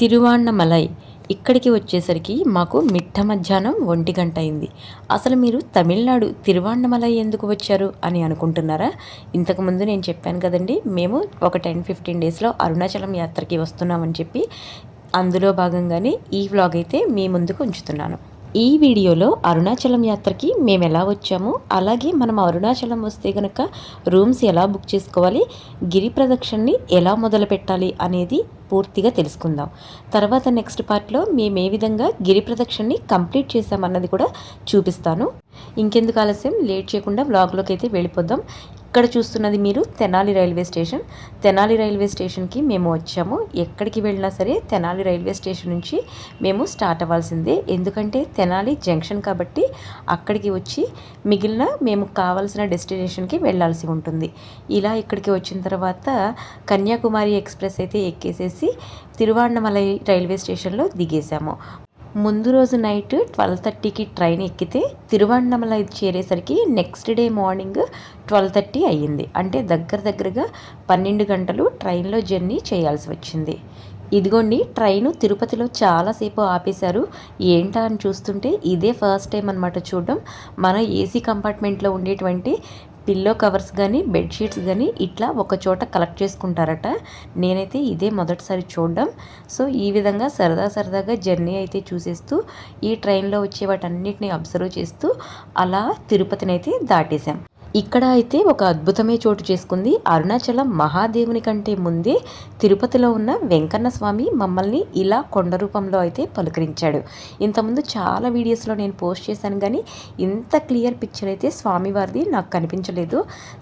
తిరువాన్నమలై ఇక్కడికి వచ్చేసరికి మాకు మిట్ట మధ్యాహ్నం 1 గంట అయింది. అసలు మీరు తమిళనాడు తిరువాన్నమలై ఎందుకు వచ్చారు అని అనుకుంటున్నారా? ఇంతకుముందు నేను చెప్పాను కదండి, మేము ఒక 10-15 డేస్లో అరుణాచలం యాత్రకి వస్తున్నామని చెప్పి. అందులో భాగంగానే ఈ వ్లాగ్ అయితే మీ ముందుకు ఉంచుతున్నాను. ఈ వీడియోలో అరుణాచలం యాత్రకి మేము ఎలా వచ్చాము, అలాగే మనం అరుణాచలం వస్తే కనుక రూమ్స్ ఎలా బుక్ చేసుకోవాలి, గిరి ప్రదక్షిణని ఎలా మొదలు పెట్టాలి అనేది పూర్తిగా తెలుసుకుందాం. తర్వాత నెక్స్ట్ పార్ట్లో మేము ఏ విధంగా గిరి ప్రదక్షిణని కంప్లీట్ చేసామన్నది కూడా చూపిస్తాను. ఇంకెందుకు ఆలస్యం, లేట్ చేయకుండా వ్లాగ్లోకి అయితే వెళ్ళిపోదాం. ఇక్కడ చూస్తున్నది మీరు Tenali railway station. Tenali railway స్టేషన్కి మేము వచ్చాము. ఎక్కడికి వెళ్ళినా సరే తెనాలి రైల్వే స్టేషన్ నుంచి మేము స్టార్ట్ అవ్వాల్సిందే. ఎందుకంటే తెనాలి జంక్షన్ కాబట్టి అక్కడికి వచ్చి మిగిలిన మేము కావాల్సిన డెస్టినేషన్కి వెళ్ళాల్సి ఉంటుంది. ఇలా ఇక్కడికి వచ్చిన తర్వాత కన్యాకుమారి ఎక్స్ప్రెస్ అయితే ఎక్కేసేసి తిరువణ్ణమలై రైల్వే స్టేషన్లో దిగేసాము. ముందు రోజు నైట్ 12:30కి ట్రైన్ ఎక్కితే తిరువణ్ణమలై చేరేసరికి నెక్స్ట్ డే మార్నింగ్ 12:30 అయ్యింది. అంటే దగ్గరగా 12 గంటలు ట్రైన్లో జర్నీ చేయాల్సి వచ్చింది. ఇదిగోండి, ట్రైను తిరుపతిలో చాలాసేపు ఆపేశారు. ఏంటా అని చూస్తుంటే ఇదే ఫస్ట్ టైం అనమాట చూడడం. మన ఏసీ కంపార్ట్మెంట్లో ఉండేటువంటి పిల్లో కవర్స్ కానీ బెడ్షీట్స్ కానీ ఇట్లా ఒక చోట కలెక్ట్ చేసుకుంటారట. నేనైతే ఇదే మొదటిసారి చూడడం. సో ఈ విధంగా సరదాగా జర్నీ అయితే చూసేస్తూ ఈ ట్రైన్లో వచ్చే వాటన్నిటిని అబ్జర్వ్ చేస్తూ అలా తిరుపతిని అయితే దాటేశాం. ఇక్కడ అయితే ఒక అద్భుతమే చోటు చేసుకుంది. అరుణాచలం మహాదేవుని కంటే ముందే తిరుపతిలో ఉన్న వెంకన్న స్వామి మమ్మల్ని ఇలా కొండ రూపంలో అయితే పలుకరించాడు. ఇంతకుముందు చాలా వీడియోస్లో నేను పోస్ట్ చేశాను, కానీ ఇంత క్లియర్ పిక్చర్ అయితే స్వామివారిది నాకు కనిపించలేదు.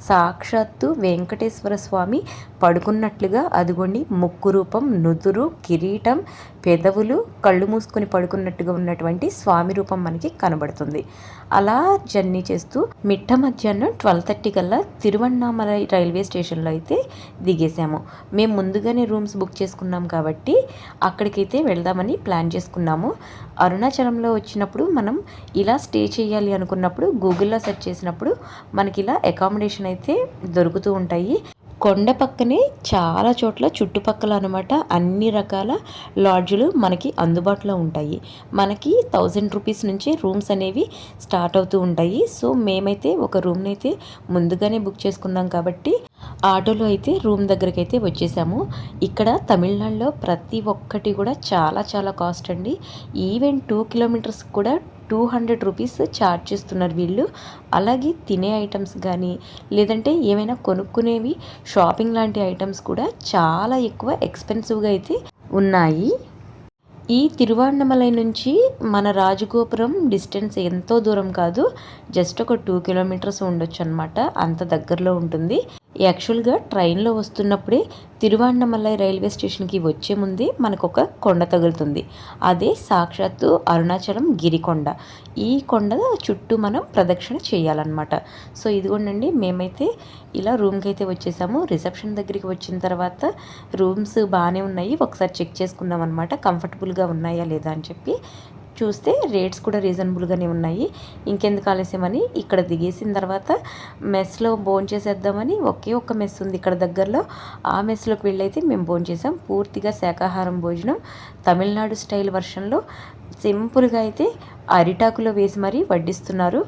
సాక్షాత్తు వెంకటేశ్వర స్వామి పడుకున్నట్లుగా అదిగోండి, ముక్కు రూపం, నుదురు, కిరీటం, పెదవులు, కళ్ళు మూసుకొని పడుకున్నట్టుగా ఉన్నటువంటి స్వామి రూపం మనకి కనబడుతుంది. అలా జర్నీ చేస్తూ మిట్ట మధ్యాహ్నం 12:30 కల్లా తిరువణ్ణామలై రైల్వే స్టేషన్లో అయితే దిగేసాము. మేము ముందుగానే రూమ్స్ బుక్ చేసుకున్నాం కాబట్టి అక్కడికైతే వెళ్దామని ప్లాన్ చేసుకున్నాము. అరుణాచలంలో వచ్చినప్పుడు మనం ఇలా స్టే చేయాలి అనుకున్నప్పుడు గూగుల్లో సెర్చ్ చేసినప్పుడు మనకి ఇలా అకామిడేషన్ అయితే దొరుకుతూ ఉంటాయి. కొండ పక్కనే చాలా చోట్ల చుట్టుపక్కల అనమాట అన్ని రకాల లాడ్జులు మనకి అందుబాటులో ఉంటాయి. మనకి 1000 రూపీస్ నుంచి రూమ్స్ అనేవి స్టార్ట్ అవుతూ ఉంటాయి. సో మేమైతే ఒక రూమ్ని అయితే ముందుగానే బుక్ చేసుకున్నాం కాబట్టి ఆటోలో అయితే రూమ్ దగ్గరికి అయితే వచ్చేసాము. ఇక్కడ తమిళనాడులో ప్రతి ఒక్కటి కూడా చాలా కాస్ట్ అండి. ఈవెన్ 2 కిలోమీటర్స్ కూడా 200 రూపీస్ ఛార్జ్ చేస్తున్నారు వీళ్ళు. అలాగే తినే ఐటమ్స్ కానీ లేదంటే ఏమైనా కొనుక్కునేవి షాపింగ్ లాంటి ఐటమ్స్ కూడా చాలా ఎక్కువ ఎక్స్పెన్సివ్గా అయితే ఉన్నాయి. ఈ తిరువణ్ణమలై నుంచి మన రాజగోపురం డిస్టెన్స్ ఎంతో దూరం కాదు, జస్ట్ ఒక 2 కిలోమీటర్స్ ఉండొచ్చు అనమాట. అంత దగ్గరలో ఉంటుంది. యాక్చువల్గా ట్రైన్లో వస్తున్నప్పుడే తిరువణ్ణమలై రైల్వే స్టేషన్కి వచ్చే ముందే మనకు ఒక కొండ తగులుతుంది. అదే సాక్షాత్తు అరుణాచలం గిరికొండ. ఈ కొండ చుట్టూ మనం ప్రదక్షిణ చేయాలన్నమాట. సో ఇదిగోండి, మేమైతే ఇలా రూమ్కి అయితే వచ్చేసాము. రిసెప్షన్ దగ్గరికి వచ్చిన తర్వాత రూమ్స్ బాగానే ఉన్నాయి, ఒకసారి చెక్ చేసుకున్నాం అనమాట. కంఫర్టబుల్గా ఉన్నాయా లేదా అని చెప్పి చూస్తే రేట్స్ కూడా రీజనబుల్గానే ఉన్నాయి. ఇంకెందుకు ఆలస్యమని ఇక్కడ దిగేసిన తర్వాత మెస్లో భోంచేసేద్దామని ఒకే ఒక్క మెస్ ఉంది ఇక్కడ దగ్గరలో. ఆ మెస్లోకి వెళ్ళైతే మేము భోంచేసాం. పూర్తిగా శాకాహారం భోజనం, తమిళనాడు స్టైల్ వర్షన్లో సింపుల్గా అయితే అరిటాకులో వేసి మరీ వడ్డిస్తున్నారు.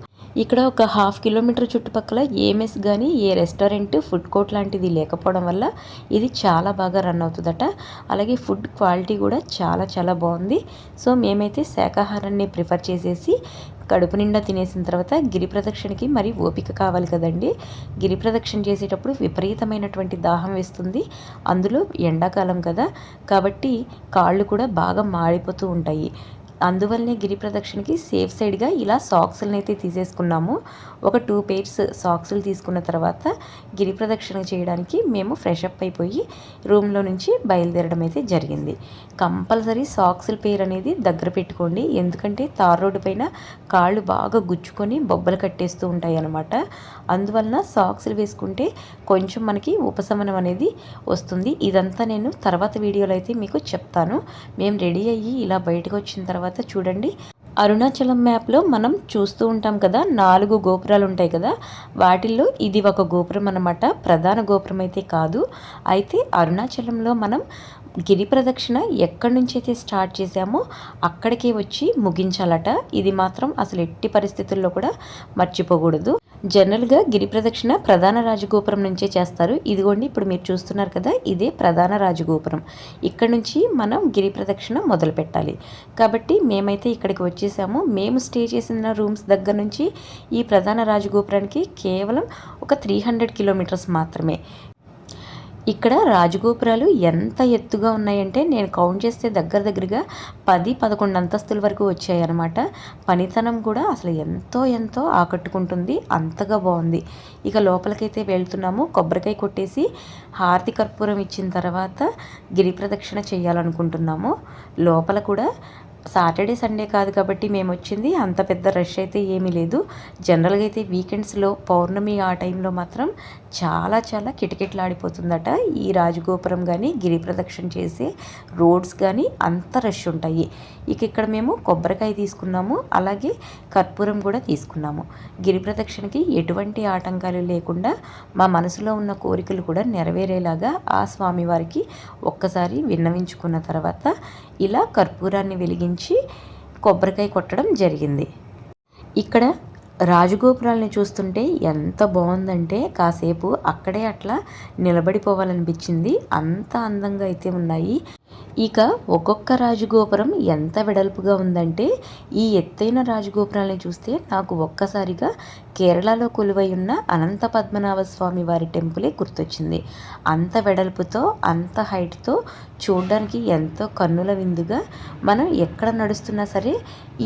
ఇక్కడ ఒక 1/2 కిలోమీటర్ చుట్టుపక్కల ఏ మెస్ కానీ ఏ రెస్టారెంట్ ఫుడ్ కోర్ట్ లాంటిది లేకపోవడం వల్ల ఇది చాలా బాగా రన్ అవుతుందట. అలాగే ఫుడ్ క్వాలిటీ కూడా చాలా బాగుంది. సో మేమైతే శాకాహారాన్ని ప్రిఫర్ చేసేసి కడుపు నిండా తినేసిన తర్వాత గిరి ప్రదక్షిణకి మరి ఓపిక కావాలి కదండి. గిరి ప్రదక్షిణ చేసేటప్పుడు విపరీతమైనటువంటి దాహం వేస్తుంది. అందులో ఎండాకాలం కదా, కాబట్టి కాళ్ళు కూడా బాగా మాడిపోతూ ఉంటాయి. అందువల్లనే గిరి ప్రదక్షిణకి సేఫ్ సైడ్గా ఇలా సాక్స్లను అయితే తీసేసుకున్నాము. ఒక 2 పెయిర్స్ సాక్స్లు తీసుకున్న తర్వాత గిరి ప్రదక్షిణ చేయడానికి మేము ఫ్రెష్ అప్ అయిపోయి రూమ్లో నుంచి బయలుదేరడం అయితే జరిగింది. కంపల్సరీ సాక్స్ల పెయిర్ అనేది దగ్గర పెట్టుకోండి, ఎందుకంటే తార్ రోడ్డు పైన కాళ్ళు బాగా గుచ్చుకొని బొబ్బలు కట్టేస్తూ ఉంటాయి అన్నమాట. అందువలన సాక్స్లు వేసుకుంటే కొంచెం మనకి ఉపశమనం అనేది వస్తుంది. ఇదంతా నేను తర్వాత వీడియోలో అయితే మీకు చెప్తాను. మేము రెడీ అయ్యి ఇలా బయటకు వచ్చిన తర్వాత చూడండి, అరుణాచలం మ్యాప్లో మనం చూస్తూ ఉంటాం కదా, 4 గోపురాలు ఉంటాయి కదా, వాటిల్లో ఇది ఒక గోపురం అన్నమాట. ప్రధాన గోపురం అయితే కాదు. అయితే అరుణాచలంలో మనం గిరి ప్రదక్షిణ ఎక్కడి నుంచి అయితే స్టార్ట్ చేసామో అక్కడికే వచ్చి ముగించాలట. ఇది మాత్రం అసలు ఎట్టి పరిస్థితుల్లో కూడా మర్చిపోకూడదు. జనరల్గా గిరి ప్రదక్షిణ ప్రధాన రాజగోపురం నుంచే చేస్తారు. ఇదిగోండి ఇప్పుడు మీరు చూస్తున్నారు కదా, ఇదే ప్రధాన రాజగోపురం. ఇక్కడ నుంచి మనం గిరి ప్రదక్షిణ మొదలు పెట్టాలి. కాబట్టి మేమైతే ఇక్కడికి వచ్చేసాము. మేము స్టే చేసిన రూమ్స్ దగ్గర నుంచి ఈ ప్రధాన రాజగోపురానికి కేవలం ఒక 300 కిలోమీటర్స్ మాత్రమే. ఇక్కడ రాజగోపురాలు ఎంత ఎత్తుగా ఉన్నాయంటే నేను కౌంట్ చేస్తే దగ్గరగా 10-11 అంతస్తుల వరకు వచ్చాయన్నమాట. పనితనం కూడా అసలు ఎంతో ఆకట్టుకుంటుంది, అంతగా బాగుంది. ఇక లోపలికైతే వెళ్తున్నాము. కొబ్బరికాయ కొట్టేసి హారతి కర్పూరం ఇచ్చిన తర్వాత గిరి ప్రదక్షిణ చేయాలనుకుంటున్నాము. లోపల కూడా సాటర్డే సండే కాదు కాబట్టి మేము వచ్చింది, అంత పెద్ద రష్ అయితే ఏమీ లేదు. జనరల్గా అయితే వీకెండ్స్లో పౌర్ణమి ఆ టైంలో మాత్రం చాలా కిటకిటలాడిపోతుందట ఈ రాజగోపురం కానీ గిరి ప్రదక్షిణ చేసే రోడ్స్ కానీ అంత రష్ ఉంటాయి. ఇక ఇక్కడ మేము కొబ్బరికాయ తీసుకున్నాము, అలాగే కర్పూరం కూడా తీసుకున్నాము. గిరి ప్రదక్షిణకి ఎటువంటి ఆటంకాలు లేకుండా మా మనసులో ఉన్న కోరికలు కూడా నెరవేరేలాగా ఆ స్వామివారికి ఒక్కసారి విన్నవించుకున్న తర్వాత ఇలా కర్పూరాన్ని వెలిగించి కొబ్బరికాయ కొట్టడం జరిగింది. ఇక్కడ రాజగోపురాలని చూస్తుంటే ఎంత బాగుందంటే కాసేపు అక్కడే అట్లా నిలబడిపోవాలనిపించింది. అంత అందంగా అయితే ఉన్నాయి. ఇక ఒక్కొక్క రాజగోపురం ఎంత వెడల్పుగా ఉందంటే ఈ ఎత్తైన రాజగోపురాలని చూస్తే నాకు ఒక్కసారిగా కేరళలో కొలువై ఉన్న అనంత పద్మనాభ స్వామి వారి టెంపులే గుర్తొచ్చింది. అంత వెడల్పుతో అంత హైట్తో చూడడానికి ఎంతో కన్నుల విందుగా మనం ఎక్కడ నడుస్తున్నా సరే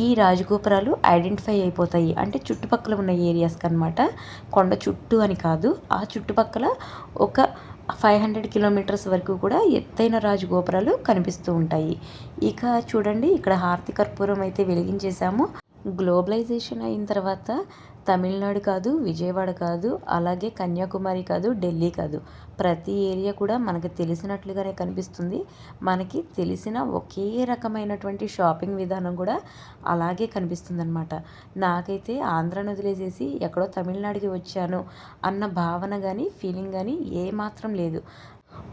ఈ రాజగోపురాలు ఐడెంటిఫై అయిపోతాయి. అంటే చుట్టుపక్కల ఉన్న ఏరియాస్కి అనమాట. కొండ చుట్టూ అని కాదు, ఆ చుట్టుపక్కల ఒక 500 కిలోమీటర్స్ వరకు కూడా ఎత్తైన రాజగోపురాలు కనిపిస్తూ ఉంటాయి. ఇక చూడండి, ఇక్కడ హారతి కర్పూరం అయితే వెలిగించేసాము. గ్లోబలైజేషన్ అయిన తర్వాత తమిళనాడు కాదు, విజయవాడ కాదు, అలాగే కన్యాకుమారి కాదు, ఢిల్లీ కాదు, ప్రతి ఏరియా కూడా మనకి తెలిసినట్లుగానే కనిపిస్తుంది. మనకి తెలిసిన ఒకే రకమైనటువంటి షాపింగ్ విధానం కూడా అలాగే కనిపిస్తుంది అనమాట. నాకైతే ఆంధ్రాను వదిలేసేసి ఎక్కడో తమిళనాడుకి వచ్చాను అన్న భావన కానీ ఫీలింగ్ కానీ ఏమాత్రం లేదు.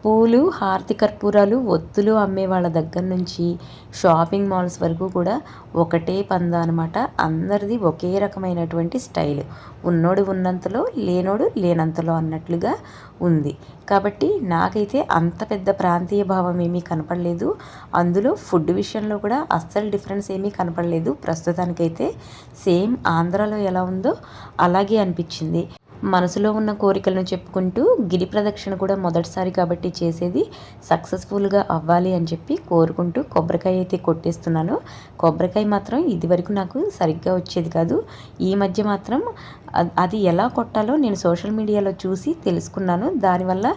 పూలు, హారతి కర్పూరాలు, ఒత్తులు అమ్మే వాళ్ళ దగ్గర నుంచి షాపింగ్ మాల్స్ వరకు కూడా ఒకటే పందా అనమాట. అందరిది ఒకే రకమైనటువంటి స్టైల్. ఉన్నోడు ఉన్నంతలో, లేనోడు లేనంతలో అన్నట్లుగా ఉంది. కాబట్టి నాకైతే అంత పెద్ద ప్రాంతీయ భావం ఏమీ కనపడలేదు. అందులో ఫుడ్ విషయంలో కూడా అస్సలు డిఫరెన్స్ ఏమీ కనపడలేదు. ప్రస్తుతానికైతే సేమ్ ఆంధ్రాలో ఎలా ఉందో అలాగే అనిపించింది. మనసులో ఉన్న కోరికలను చెప్పుకుంటూ గిరి ప్రదక్షిణ కూడా మొదటిసారి కాబట్టి చేసేది సక్సెస్ఫుల్గా అవ్వాలి అని చెప్పి కోరుకుంటూ కొబ్బరికాయ అయితే కొట్టేస్తున్నాను. కొబ్బరికాయ మాత్రం ఇదివరకు నాకు సరిగ్గా వచ్చేది కాదు. ఈ మధ్య మాత్రం అది ఎలా కొట్టాలో నేను సోషల్ మీడియాలో చూసి తెలుసుకున్నాను. దానివల్ల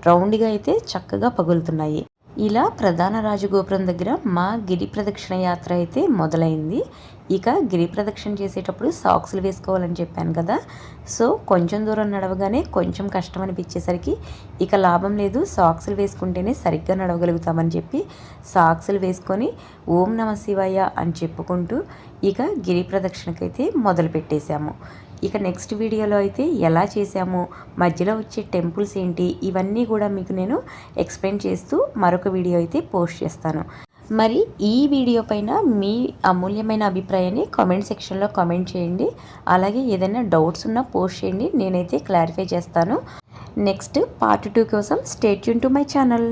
రౌండ్గా అయితే చక్కగా పగులుతున్నాయి. ఇలా ప్రధాన రాజగోపురం దగ్గర మా గిరి ప్రదక్షిణ యాత్ర అయితే మొదలైంది. ఇక గిరి ప్రదక్షిణ చేసేటప్పుడు సాక్స్లు వేసుకోవాలని చెప్పాను కదా. సో కొంచెం దూరం నడవగానే కొంచెం కష్టం అనిపించేసరికి ఇక లాభం లేదు, సాక్స్లు వేసుకుంటేనే సరిగ్గా నడవగలుగుతామని చెప్పి సాక్స్లు వేసుకొని ఓం నమ శివాయ అని చెప్పుకుంటూ ఇక గిరి ప్రదక్షిణకైతే మొదలు పెట్టేశాము. ఇక నెక్స్ట్ వీడియోలో అయితే ఎలా చేసాము, మధ్యలో వచ్చే టెంపుల్స్ ఏంటి, ఇవన్నీ కూడా మీకు నేను ఎక్స్ప్లెయిన్ చేస్తూ మరొక వీడియో అయితే పోస్ట్ చేస్తాను. మరి ఈ వీడియో పైన మీ అమూల్యమైన అభిప్రాయాన్ని కామెంట్ సెక్షన్లో కామెంట్ చేయండి. అలాగే ఏదైనా డౌట్స్ ఉన్నా పోస్ట్ చేయండి, నేనైతే క్లారిఫై చేస్తాను. నెక్స్ట్ పార్ట్ 2 కోసం stay tune to my channel.